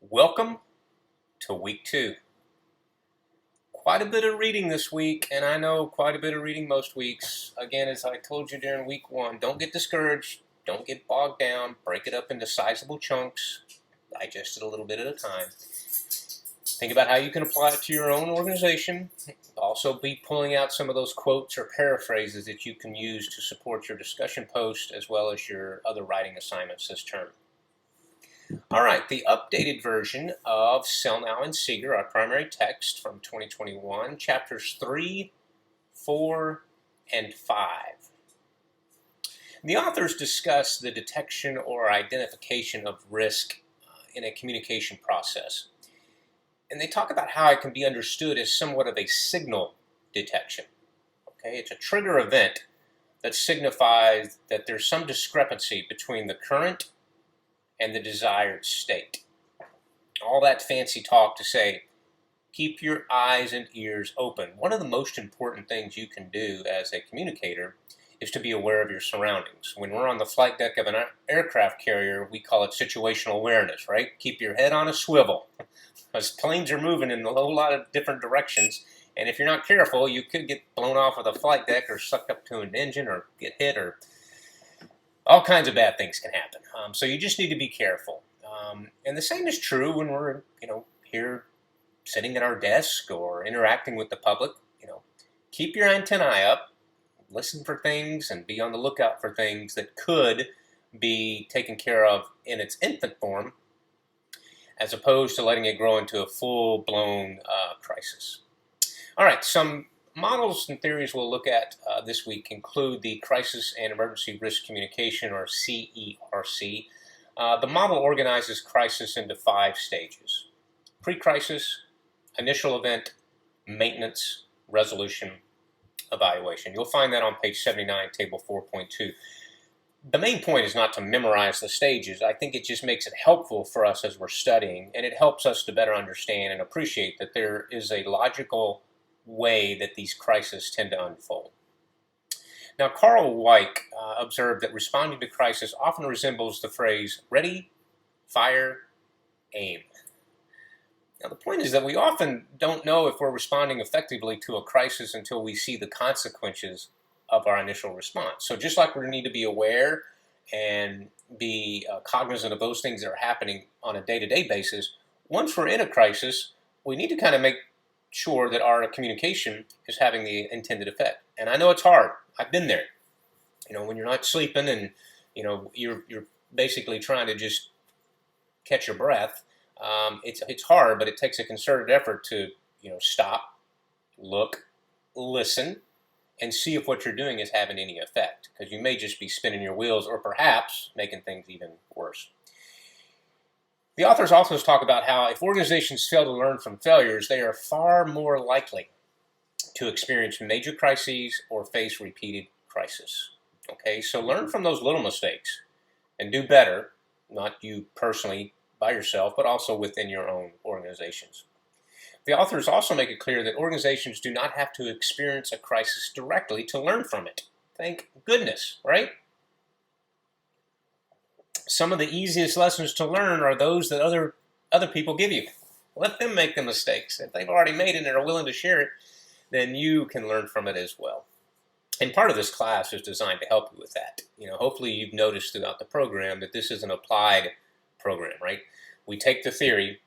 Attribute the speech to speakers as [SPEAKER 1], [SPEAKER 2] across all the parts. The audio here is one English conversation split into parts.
[SPEAKER 1] Welcome to week 2. Quite a bit of reading this week, and I know quite a bit of reading most weeks. Again, as I told you during week 1, don't get discouraged, don't get bogged down, break it up into sizable chunks, digest it a little bit at a time. Think about how you can apply it to your own organization. Also be pulling out some of those quotes or paraphrases that you can use to support your discussion post as well as your other writing assignments this term. All right, the updated version of Selnow and Seeger, our primary text from 2021, chapters 3, 4, and 5. The authors discuss the detection or identification of risk in a communication process. And they talk about how it can be understood as somewhat of a signal detection. Okay, it's a trigger event that signifies that there's some discrepancy between the current and the desired state. All that fancy talk to say, keep your eyes and ears open. One of the most important things you can do as a communicator is to be aware of your surroundings. When we're on the flight deck of an aircraft carrier, we call it situational awareness, right? Keep your head on a swivel. Because planes are moving in a whole lot of different directions, and if you're not careful, you could get blown off of the flight deck or sucked up to an engine or get hit, or all kinds of bad things can happen. So you just need to be careful. And the same is true when we're, here sitting at our desk or interacting with the public. Keep your antennae up, listen for things, and be on the lookout for things that could be taken care of in its infant form, as opposed to letting it grow into a full-blown crisis. All right, some models and theories we'll look at this week include the Crisis and Emergency Risk Communication, or CERC. The model organizes crisis into 5 stages: pre-crisis, initial event, maintenance, resolution, evaluation. You'll find that on page 79, table 4.2. The main point is not to memorize the stages. I think it just makes it helpful for us as we're studying, and it helps us to better understand and appreciate that there is a logical way that these crises tend to unfold. Now, Carl Weick observed that responding to crisis often resembles the phrase, ready, fire, aim. Now, the point is that we often don't know if we're responding effectively to a crisis until we see the consequences of our initial response. So just like we need to be aware and be cognizant of those things that are happening on a day-to-day basis, once we're in a crisis, we need to kind of make sure that our communication is having the intended effect. And I know it's hard. I've been there. When you're not sleeping and you're basically trying to just catch your breath. It's hard, but it takes a concerted effort to stop, look, listen, and see if what you're doing is having any effect, because you may just be spinning your wheels or perhaps making things even worse. The authors also talk about how if organizations fail to learn from failures, they are far more likely to experience major crises or face repeated crises. Okay, so learn from those little mistakes and do better, not you personally by yourself, but also within your own organizations. The authors also make it clear that organizations do not have to experience a crisis directly to learn from it. Thank goodness, right? Some of the easiest lessons to learn are those that other people give you. Let them make the mistakes. If they've already made it and are willing to share it, then you can learn from it as well. And part of this class is designed to help you with that. Hopefully you've noticed throughout the program that this is an applied program, right? We take the theory,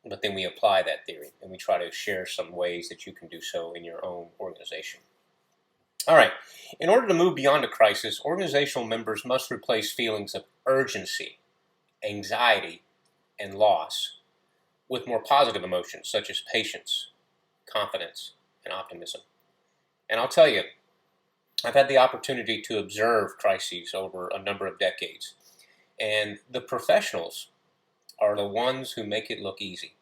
[SPEAKER 1] but then we apply that theory, and we try to share some ways that you can do so in your own organization. All right, in order to move beyond a crisis, organizational members must replace feelings of urgency, anxiety, and loss with more positive emotions such as patience, confidence, and optimism. And I'll tell you, I've had the opportunity to observe crises over a number of decades, and the professionals are the ones who make it look easy,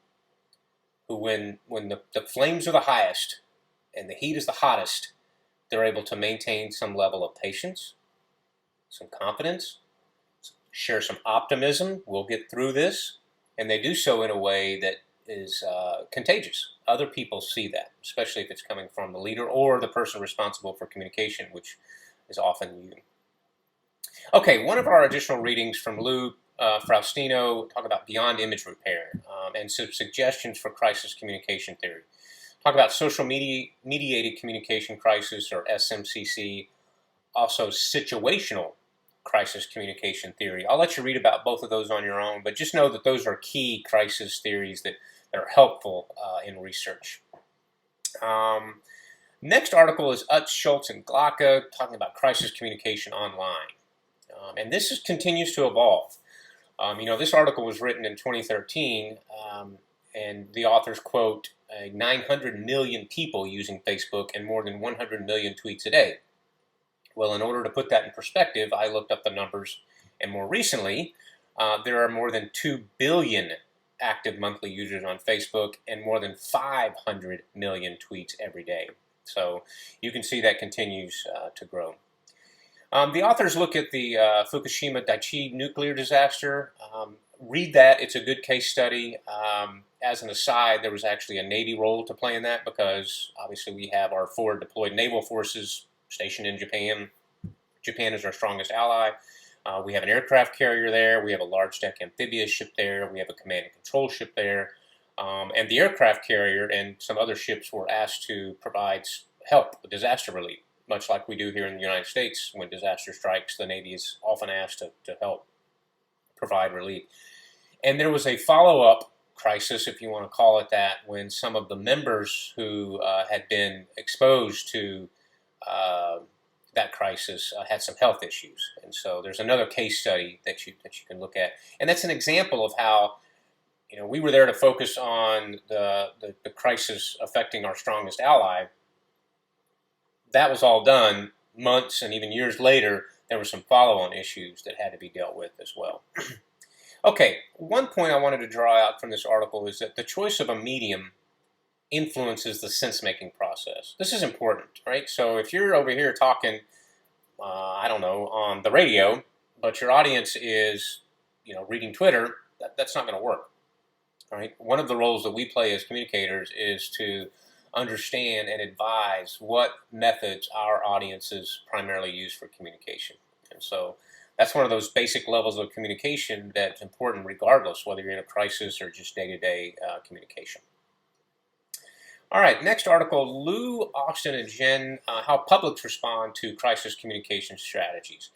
[SPEAKER 1] who when the flames are the highest and the heat is the hottest, they're able to maintain some level of patience, some confidence, share some optimism. We'll get through this. And they do so in a way that is contagious. Other people see that, especially if it's coming from the leader or the person responsible for communication, which is often you. Okay, one of our additional readings from Luke Faustino talk about beyond image repair and some suggestions for crisis communication theory. Talk about social mediated communication crisis, or SMCC, also situational crisis communication theory. I'll let you read about both of those on your own, but just know that those are key crisis theories that are helpful in research. Next article is Utz, Schultz, and Glocka talking about crisis communication online. And this continues to evolve. This article was written in 2013, and the authors quote 900 million people using Facebook and more than 100 million tweets a day. Well, in order to put that in perspective, I looked up the numbers, and more recently, there are more than 2 billion active monthly users on Facebook and more than 500 million tweets every day. So you can see that continues to grow. The authors look at the Fukushima Daiichi nuclear disaster. Read that. It's a good case study. As an aside, there was actually a Navy role to play in that because obviously we have our forward deployed naval forces stationed in Japan. Japan is our strongest ally. We have an aircraft carrier there. We have a large deck amphibious ship there. We have a command and control ship there. And the aircraft carrier and some other ships were asked to provide help with disaster relief, much like we do here in the United States. When disaster strikes, the Navy is often asked to help provide relief. And there was a follow-up crisis, if you want to call it that, when some of the members who had been exposed to that crisis had some health issues. And so there's another case study that you can look at. And that's an example of how we were there to focus on the crisis affecting our strongest ally. That was all done. Months and even years later, there were some follow-on issues that had to be dealt with as well. Okay, one point I wanted to draw out from this article is that the choice of a medium influences the sense-making process. This is important, right? So if you're over here talking, I don't know, on the radio, but your audience is, reading Twitter, that's not going to work, right? One of the roles that we play as communicators is to understand and advise what methods our audiences primarily use for communication. And so that's one of those basic levels of communication that's important regardless whether you're in a crisis or just day-to-day communication. All right, next article, Lou, Austin, and Jen, how publics respond to crisis communication strategies.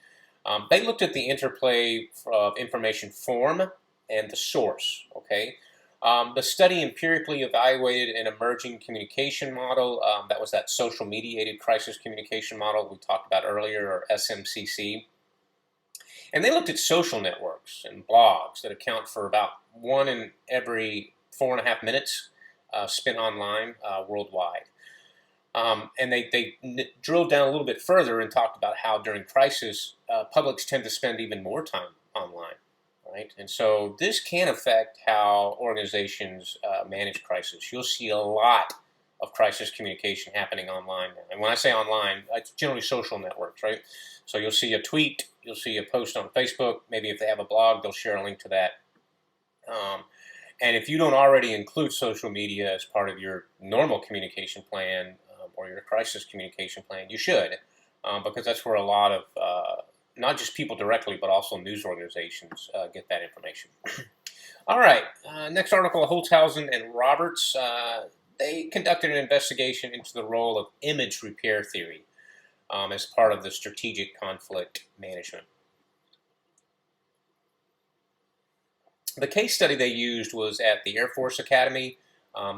[SPEAKER 1] They looked at the interplay of information form and the source, okay? The study empirically evaluated an emerging communication model. That was that social mediated crisis communication model we talked about earlier, or SMCC. And they looked at social networks and blogs that account for about 1 in every 4.5 minutes spent online worldwide. And they drilled down a little bit further and talked about how during crisis, publics tend to spend even more time online, right? And so this can affect how organizations manage crisis. You'll see a lot of crisis communication happening online now. And when I say online, it's generally social networks, right? So you'll see a tweet, you'll see a post on Facebook, maybe if they have a blog, they'll share a link to that. And if you don't already include social media as part of your normal communication plan or your crisis communication plan, you should, because that's where a lot of, not just people directly, but also news organizations get that information. All right, next article, Holtzhausen and Roberts. They conducted an investigation into the role of image repair theory as part of the strategic conflict management. The case study they used was at the Air Force Academy.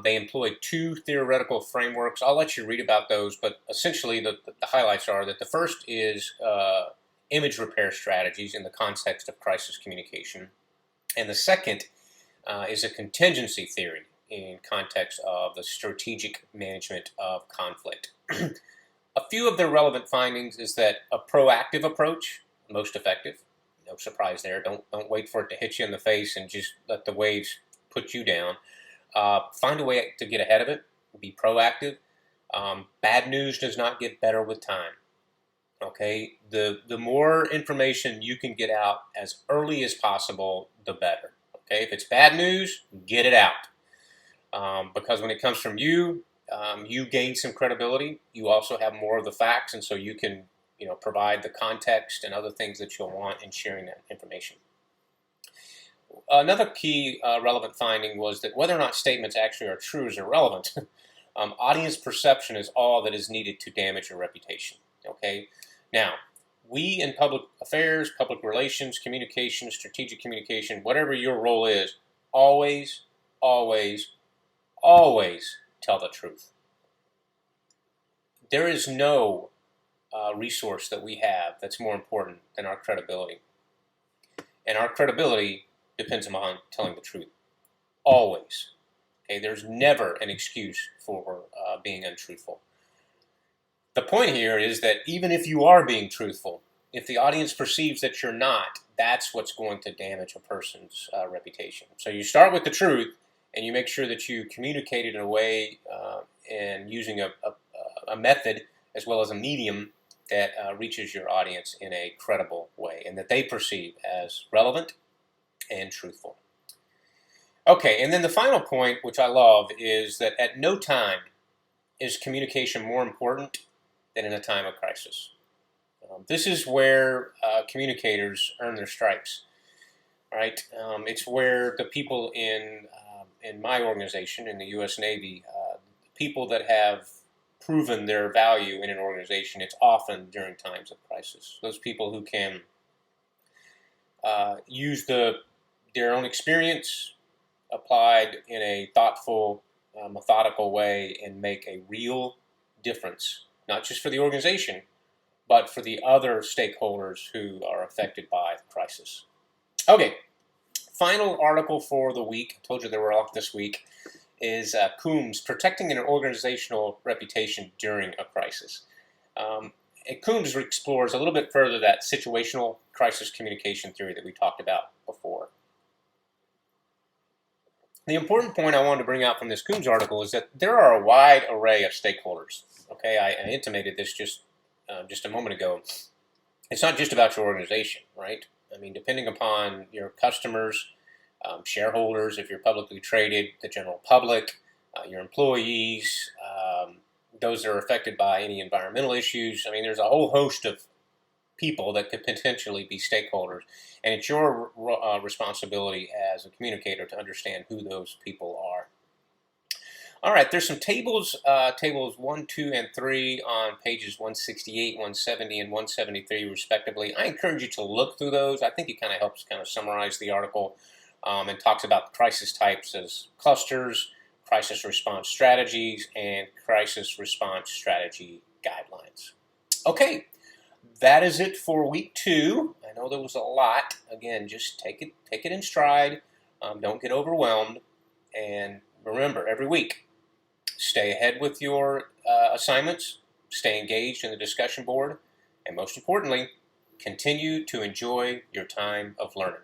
[SPEAKER 1] They employed 2 theoretical frameworks. I'll let you read about those, but essentially the highlights are that the first is image repair strategies in the context of crisis communication. And the second is a contingency theory in context of the strategic management of conflict. A few of their relevant findings is that a proactive approach, most effective. No surprise there. Don't wait for it to hit you in the face and just let the waves put you down. Find a way to get ahead of it. Be proactive. Bad news does not get better with time. Okay, the more information you can get out as early as possible, the better. Okay, if it's bad news, get it out. Because when it comes from you, you gain some credibility. You also have more of the facts, and so you can provide the context and other things that you'll want in sharing that information. another key relevant finding was that whether or not statements actually are true is irrelevant. Audience perception is all that is needed to damage a reputation. Okay, now we in public affairs, public relations, communication, strategic communication, whatever your role is, always, always, always tell the truth. There is no resource that we have that's more important than our credibility. And our credibility depends upon telling the truth. Always. Okay, there's never an excuse for being untruthful. The point here is that even if you are being truthful, if the audience perceives that you're not, that's what's going to damage a person's reputation. So you start with the truth, and you make sure that you communicate it in a way and using a method as well as a medium that reaches your audience in a credible way and that they perceive as relevant and truthful. Okay, and then the final point, which I love, is that at no time is communication more important than in a time of crisis. This is where communicators earn their stripes, right? It's where the people in my organization, in the U.S. Navy, people that have proven their value in an organization, it's often during times of crisis. Those people who can use their own experience applied in a thoughtful, methodical way and make a real difference, not just for the organization, but for the other stakeholders who are affected by the crisis. Okay, final article for the week. I told you they were off this week. Is Coombs, Protecting an Organizational Reputation During a Crisis. Coombs explores a little bit further that situational crisis communication theory that we talked about before. The important point I wanted to bring out from this Coombs article is that there are a wide array of stakeholders. Okay, I intimated this just a moment ago. It's not just about your organization, right? I mean, depending upon your customers, shareholders, if you're publicly traded, the general public, your employees, those that are affected by any environmental issues. I mean, there's a whole host of people that could potentially be stakeholders, and it's your responsibility as a communicator to understand who those people are. All right, there's some tables, tables 1, 2, and 3 on pages 168, 170, and 173 respectively. I encourage you to look through those. I think it kind of helps summarize the article. And talks about crisis types as clusters, crisis response strategies, and crisis response strategy guidelines. Okay, that is it for week 2. I know there was a lot. Again, just take it in stride. Don't get overwhelmed. And remember, every week, stay ahead with your assignments, stay engaged in the discussion board, and most importantly, continue to enjoy your time of learning.